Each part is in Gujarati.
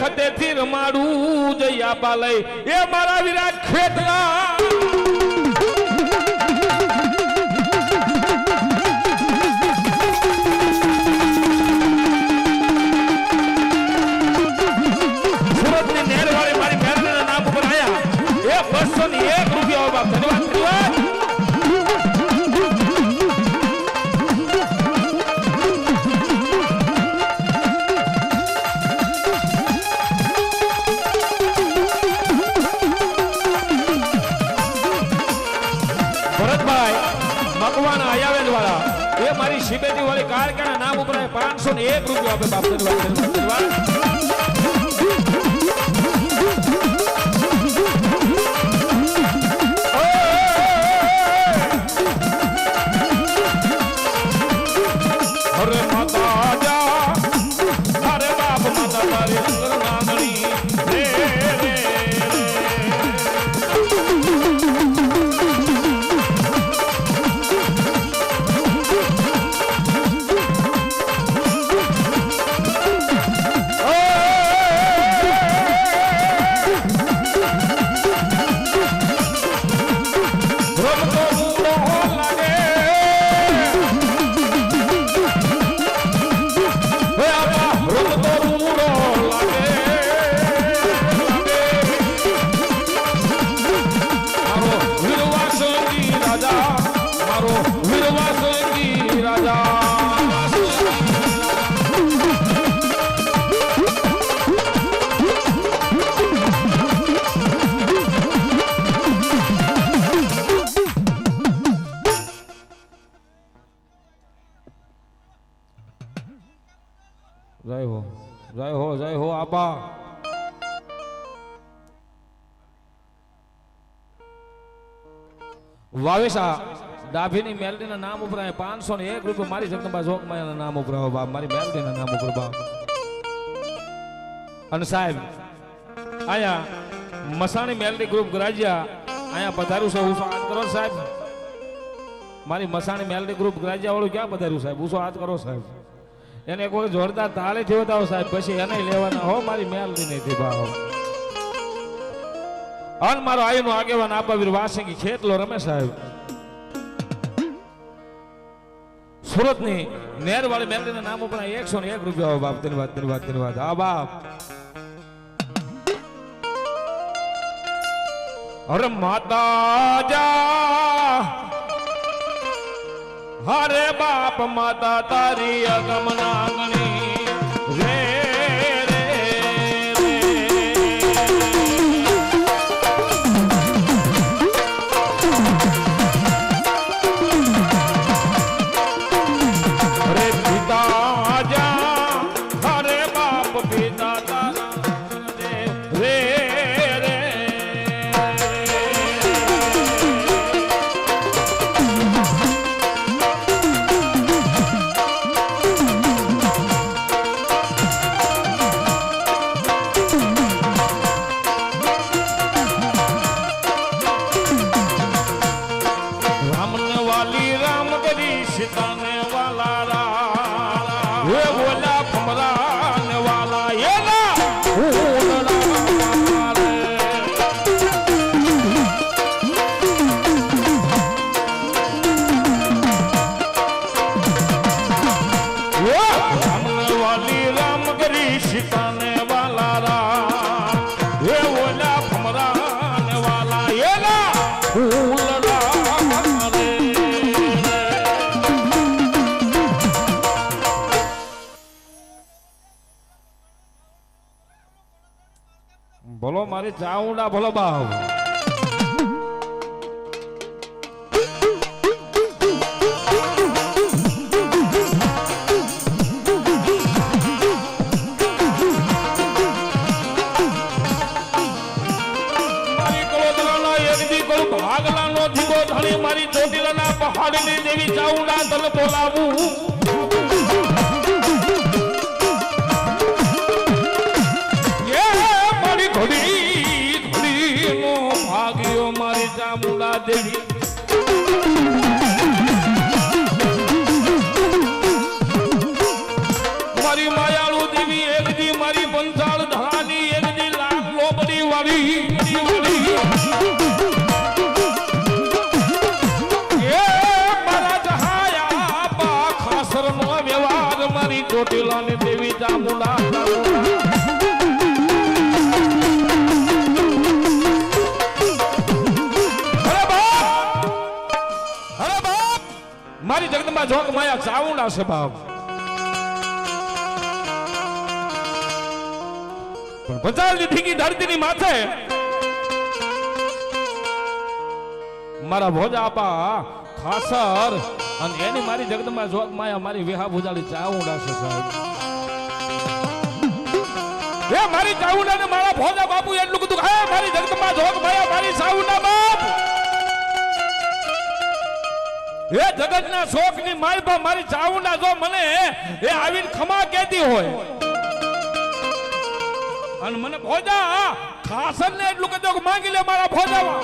ખતેથી રમાડું જયા પાલય એ મારા વિરાટ ખેતલા સુરતની નેરવાળી મારી મેરડીના નામ ઉપર આયા એ 201 રૂપિયા બાપ ધન્યવાદ ધન્યવાદ મારી શિબેજી વાળી કાર નામ ઉપર 501 રૂપિયા આપે બાપ ધન્યવાદ અરે માતા જા અરે બાપ માતા તારી અંગર નામણી રે રે જય હો આબા વાવેશા ડાભીની મેલડીના નામ ઉપર 501 રૂપિયા મારી જગદંબા જોગમાયાના નામ ઉપર બાપ મારી મેલડીના નામ ઉપર બાપ અને સાહેબ આયા મસાણી મેલડી ગ્રુપ ગરાજિયા આયા પધાર્યું છે ઉસો હાથ કરો સાહેબ મારી મસાણી મેલડી ગ્રુપ ગરાજિયા વાળું ક્યાં પધાર્યું સાહેબ ઉસો હાથ કરો સાહેબ એને કોઈ જોરદાર તાળે થી વધાવો સાહેબ પછી એને લેવાના હો મારી મેલડી નહીં ભાવ અન મારો આયુનો આગેવાન આબાવીર વાસંગી ખેતલો રમે સાહેબ સુરતની નેરવાળી મેલડીના નામ ઉપર 101 રૂપિયા બાપ ધન્યવાદ ધન્યવાદ ધન્યવાદ આ બાપ અરે માતા જા હરે બાપ માતા તારી અગમનાંગણી રે રે રે પિતા જા હરે બાપ પિતા તારા રે બોલો મારી ચાઉંડા બોલો બાવ મારી ચોટીલાના પહાડની દેવી ચાઉંડા તલ બોલાવું ચામુંડા દેવી મારી માયાળુ દેવી એક દી મારી પંચાળ ધરાની જોગ માયા ચાઉંડા છે બાપ. પણ પચાસની ઢીંગી ધરતીની માથે મારા ભોજા આપા ખાસર અને એની મારી જગદંબા જોગ માયા મારી વેહા ભુજાળી ચાઉંડા છે સાહેબ. એ મારી ચાઉંડા ને મારા ભોજા બાપુ એટલું કીધું હે મારી જગદંબા જોગ માયા મારી ચાઉંડા બાપ. એ જગતના શોકની માલપા મારી ચાઉંડા જો મને એ આવીને ખમા કહેતી હોય અને મને ભોજા ખાસર ને એટલું કીધું કે માંગી લે મારા ભોજામાં.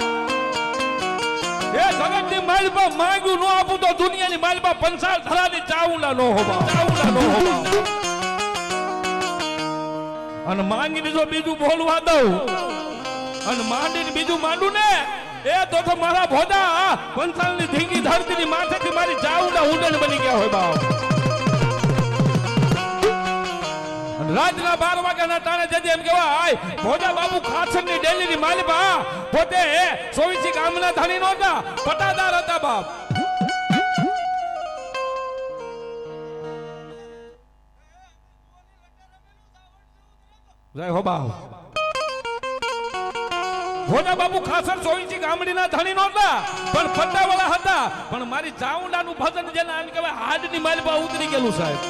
એ જગતની માલપા માંગ્યું ન આપું તો દુનિયાની માલપા પંસાળ ધરાની ચાઉંડા નો હોવા ચાઉંડા નો હોવા. અને માંગીને જો બીજું બોલવા દઉં અને માંડીને બીજું માંડું ને એ તો મારા ભોજા પંચાળની ધીંગી ધરતીની માથેથી મારી ચાઉંડા ઉડન બની ગયા હોય બાપ. રાતના 12 વાગ્યાના ટાણે જજે એમ કહેવાય ભોજા બાપુ ખાસરની ડેલીની માલિકા પોતે 24 ગામના ધણી નહોતા પટાદાર હતા બાપ. જય હો બાપ. ભોજા બાપુ ખાસર 24 ગામડીના ધણી નહોતા પણ પટ્ટાવાળા હતા. પણ મારી ચાઉંડાનું ભજન જેને આમ કહેવાય હાડની માલિકા ઉતરી ગયેલું સાહેબ.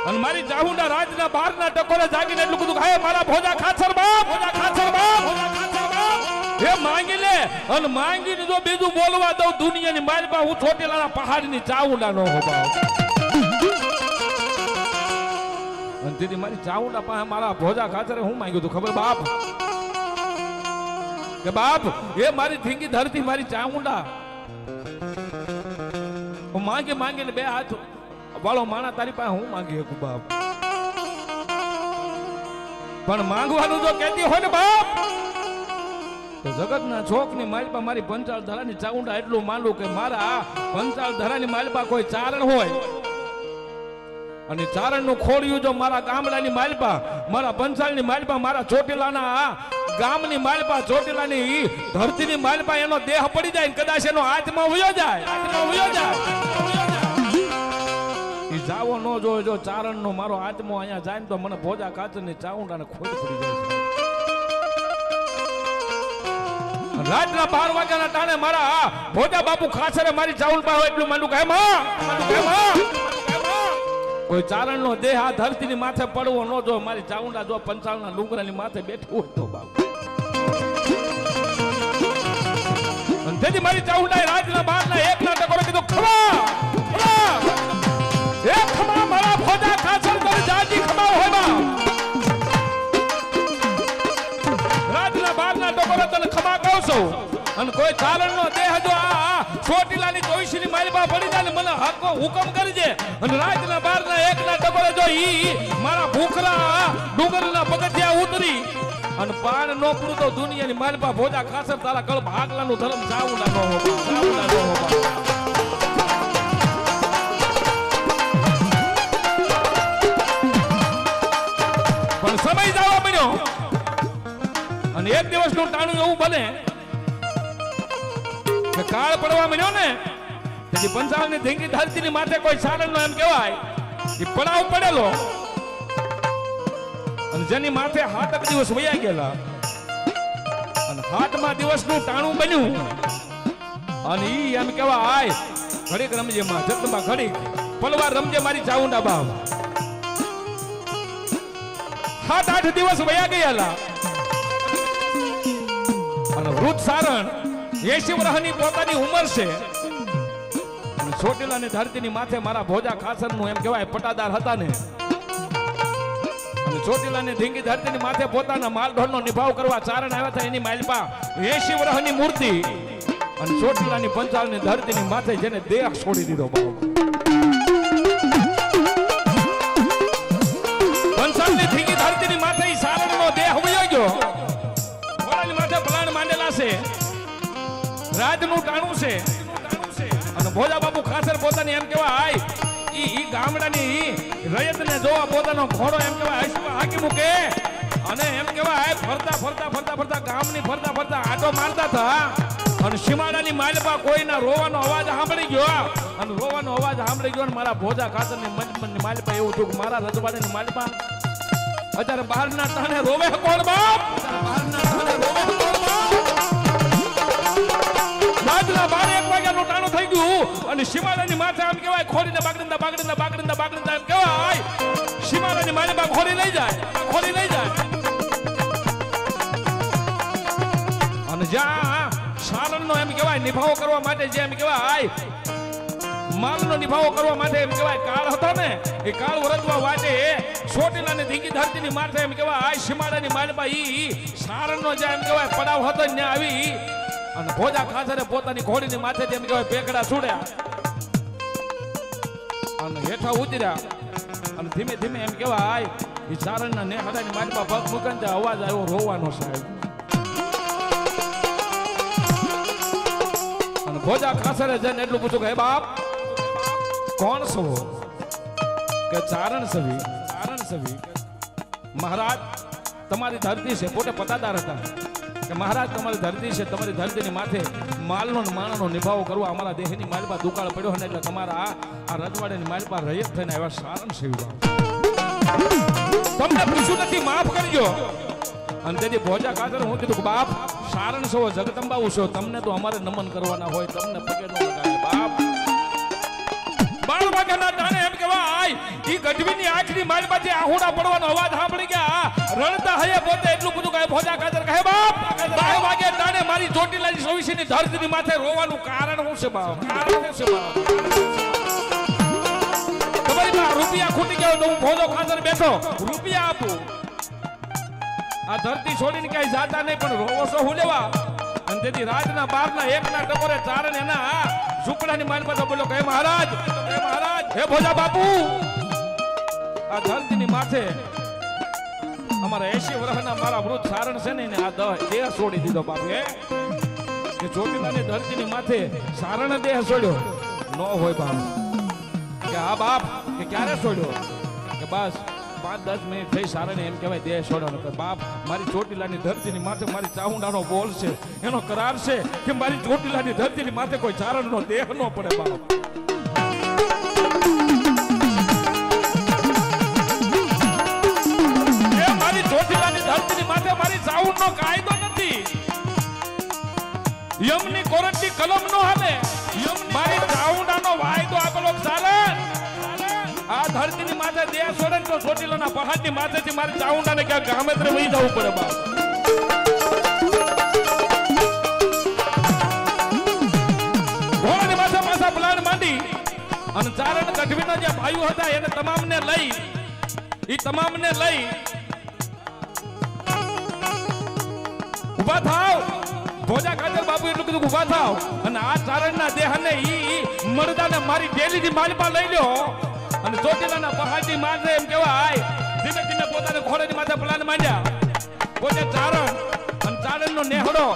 અને મારી ચાઉંડા રાતના 12 ના ટકોરે જાગીને એટલું કીધું હે મારા ભોજા ખાસર બાપ ભોજા ખાસર બાપ ભોજા ખાસર બાપ. હે માંગી લે અને માંગીને જો બીજું બોલવા દઉં દુનિયાની માલિકા હું ચોટીલાના પહાડની ચાઉંડા નો હો બાપ. અને તેથી મારી ચાઉંડા પાસે મારા ભોજા ખાચરે હું માંગ્યું તું ખબર બાપ કે બાપ એ મારી ધીંગી ધરતી મારી ચાઉંડા હું માંગીને 2 હાથ વાળો માણા તારી પાસે હું માંગી શકું બાપ. પણ માંગવાનું જો કહેતી હોય ને બાપ તો જગતના છોકની માલપા મારી પંચાળ ધરાની ચાઉંડા એટલું માંડું કે મારા પંચાળ ધરાની માલપા કોઈ ચારણ હોય અને ચારણનું ખોડિયું જો મારા ગામડાની માલપા મારા પંચાળની માલપા મારા ચોટીલાના ગામની માલપા ચોટીલાની ધરતીની માલપા એનો દેહ પડી જાય કદાચ એનો આત્મા વયો જાય ઈ જાવો ન જોયો જો ચારણનો મારો આત્મો અહીંયા જાય ને તો મને ભોજા ખાચરની ચાઉંડાને ખોટ પડી જાય છે. રાતના 12 વાગ્યાના ટાણે મારા ભોજા બાપુ ખાચરે મારી ચાઉંડા હોય એટલું માંડું કહે માં કોઈ ચારણનો દેહ આ ધરતીની માથે પડવો ન જો મારી ચાઉંડા જો પંચાળના ડુંગરાની માથે બેઠું હોય તો બાપ. તેથી મારી ચાઉંડાએ રાતના 12 ના 1 ના ટકોરે કીધું ખમા એ ખમા મારા ભોજા ખાચર પર જાજી ખમા હોય બા. રાતના 12 ના ટકોરે તને ખમા કહું છું અને કોઈ ચારણનો દેહ જો આ ચોટીલાની 24 ની માલપા પડી જાય ને મને હકો હુકમ કરજે અને રાતના 12 ના 1 ના ટકોરે જો ઈ મારા ભૂખરા ડુંગરના પગથિયા ઉતરી અને પાણ નો પૂરું તો દુનિયાની માલપા ભોજા ખાસર તારા કળ ભાગલાનું ધર્મ ચાઉંડા નો હોવા. પણ સમય જવા બન્યો અને એક દિવસનું ટાણું એવું બને કે કાળ પડવા મળ્યો ને તેથી પંચાળની ધીંગી ધરતીની માથે કોઈ ચારણનો એમ કહેવાય એ પડાવ પડેલો અને જેની માથે 7 દિવસ વયા ગયેલા અને 7મા દિવસનું ટાણું બન્યું અને ઈ એમ કહેવાય ઘડીક રમજે માં જગદંબા ઘડીક પલવાર રમજે મારી ચાઉંડા બાપ. 7-8 દિવસ વયા ગયેલા અને વૃદ્ધ સારણ 80 વર્ષની પોતાની ઉંમર છે અને ચોટીલાની ધરતીની માથે મારા ભોજા ખાસરનું એમ કહેવાય પટાદાર હતા ને અને ચોટીલાની ધીંગી ધરતીની માથે પોતાના માલઢોરનો નિભાવ કરવા ચારણ આવ્યા હતા એની માલપા 80 વર્ષની મૂર્તિ અને ચોટીલાની પંચાળની ધરતીની માથે જેને દેહ છોડી દીધો બાપ. પંચાળની ધીંગી ધરતીની માથે ઈ ચારણનો દેહ વયો ગયો. ઘોડાની માથે ભલાણ માંડેલા છે રાજનું ટાણું છે અને ભોજા બાપુ ખાસર પોતાની એમ કહેવાય ઈ ગામડાની રયતને જોવા પોતાનો ઘોડો એમ કહેવાય હસવા હાકી મૂકે અને એમ કહેવાય ફરતા ગામની ફરતા આટો મારતા હતા અને સીમાડાની માલપા કોઈના રોવાનો અવાજ સાંભળી ગયો અને રોવાનો અવાજ સાંભળી ગયો ને મારા ભોજા ખાતરની મજમનની માલપા એવું થયું કે મારા રજવાડાની માલપા અત્યારે બહારના ટાણે રોવે કોણ બાપ બહારના ટાણે રોવે કોણ બાપ રાતના 12-1 વાગ્યાનું ટાણું થઈ ગયું અને સીમાડાની માથે આમ કહેવાય ખોડીને બાગડંદા એમ કહેવાય સીમાડાની માલપા ખોડી લઈ જાય અને જ્યાં સારણનો એમ કહેવાય નિભાવો કરવા માટે જે એમ કહેવાય માલનો નિભાવો કરવા માટે એમ કહેવાય કાળ હતો ને એ કાળ વરતવા માટે સોટીલાની ધીંગી ધરતીની માથે એમ કહેવાય સીમાડાની માલપા ઈ સારણનો જે એમ કહેવાય પડાવ હતો ને આવી અને ભોજા ખાસરે પોતાની ઘોડીની માથે એમ કહેવાય પેકડા છોડ્યા અને હેઠા ઉતર્યા અને ધીમે ધીમે એમ કહેવાય એ સારણના નેહાડાની માલપા પગ મૂકીને અવાજ આવ્યો રોવાનો સાહેબ ભોજા ખાસરે જઈને એટલું પૂછું કે હે બાપ કોણ છો કે ચારણ સવી મહારાજ તમારી ધરતી છે પોતે પતાદાર હતા કે મહારાજ તમારી ધરતી છે તમારી ધરતીની માથે માલનો ને માણનો નિભાવો કરવા અમારા દેહની માલપા દુકાળ પડ્યો ને એટલે તમારા આ રજવાડાની માલપા રૈયત થઈને આવ્યા ચારણ સવી તમને પૂછ્યું નથી માફ કરજો અને તેથી ભોજા ખાતર હું કીધું કે બાપ સારણ છો જગદંબા છો તમને તો અમારે નમન કરવાના હોય તમને પગે ન લગાવે બાપ 12 વાગ્યાના ટાણે એમ કહેવાય ઈ ગઢવીની આંખની માલમાંથી આહુડા પડવાનો અવાજ સાંભળી ગયા રણતા હૈયે પોતે એટલું બધું કહે ભોજા ખાતર કહે બાપ 12 વાગ્યા ટાણે મારી ચોટીલાની સવીસીની ધરતીની માથે રોવાનું કારણ શું છે બાપ તમારી પાસે રૂપિયા ખૂટી ગયો તો હું ભોજો ખાતર બેઠો રૂપિયા આપું આ ધરતી છોડીને ક્યાંય જાતા નહીં પણ રોવો છો હું લેવા અને તેથી રાતના 12-1 ટકોરે ચારણ એના ઝૂંપડાની માલપા બોલો કે મહારાજ હે ભોજા બાપુ આ ધરતીની માથે અમારા 80 વર્ષના મારા વૃદ્ધ ચારણ છે ને આ દેહ છોડી દીધો બાપુ કે ચોટીલાની ધરતીની માથે ચારણ દેહ છોડ્યો ન હોય બાપ કે હા બાપ કે ક્યારે છોડ્યો કે બસ 5-10 મિનિટ થઈ સારણે એમ કહેવાય દેહ છોડવાનો બાપ મારી ચોટીલાની ધરતીની માથે મારી ચાઉંડાનો બોલ છે એનો કરાર છે કે મારી ચોટીલાની ધરતીની માથે કોઈ ચારણનો દેહ ન પડે બાપ એ મારી ચોટીલાની ધરતીની માથે મારી ચાઉંડનો કાયદો નથી યમની કોરટની કલમ નો હાલે મારી ચાઉંડાનો વાયદો આપેલો ચારણ આ ધરતીની માથે દેહ છોડે તો ચોટીલાના પહાડની માથેથી મારી ચાઉંડાને ક્યાંક ગામેત્રે વહી જવું પડે બાપ ઘોડાની માથે પાછા પ્લાન માંડી અને ચારણ ગઢવીના જે ભાઈઓ હતા એને તમામને લઈ ઉભા થાવ ભોજા ખાતર બાપુ એટલું કીધું ઉભા થાવ અને આ ચારણના દેહને ઈ મરદાને મારી ડેલીની માલપા લઈ લ્યો અને ચોટીલાના પહાડની માથે એમ કહેવાય ધીમે ધીમે પોતાને ઘોડાની માથે પ્લાન માંડ્યા પોતે ચારણ અને ચારણનો નેહડો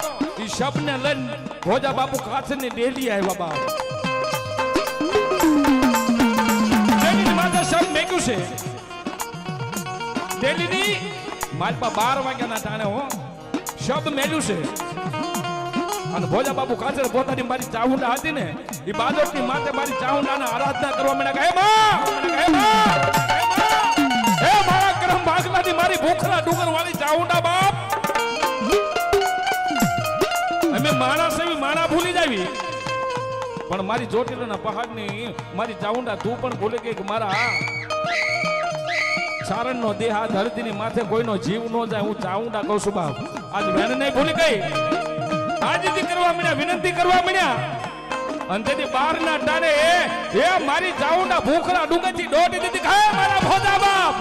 ઈ શબને લઈને ભોજા બાપુ ખાતરની ડેલી આવ્યા બાપ ડેલીની માથે શબ મેક્યું છે ડેલીની માલપા 12 વાગ્યાના ટાણે હો શબ મેલ્યું છે અને ભોજા બાપુ ખાતર પોતાની મારી ચાઉંડા હતી ને એ બાદોટની માથે મારી ચાઉંડાને આરાધના કરવા માંડ્યા હે મારા કરમ ભાગલાની મારી ભૂખના ડુંગર વાળી ચાઉંડા બાપ અમે માણસ એવી માણા ભૂલી જાવી પણ મારી ચોટીલાના પહાડની મારી ચાઉંડા તું પણ ભૂલી ગઈ કે મારા ચારણનો દેહ આ ધરતીની માથે કોઈનો જીવ ન જાય હું ચાઉંડા કહું છું બાપ આજ વેણ નહીં ભૂલી ગઈ આજીજી કરવા મળ્યા વિનંતી કરવા મળ્યા અને તેથી 12 ના ટાણે એ મારી ચાઉંડા ભૂખના ડુંગરથી દોડી દીધી હે મારા ભોજા બાપ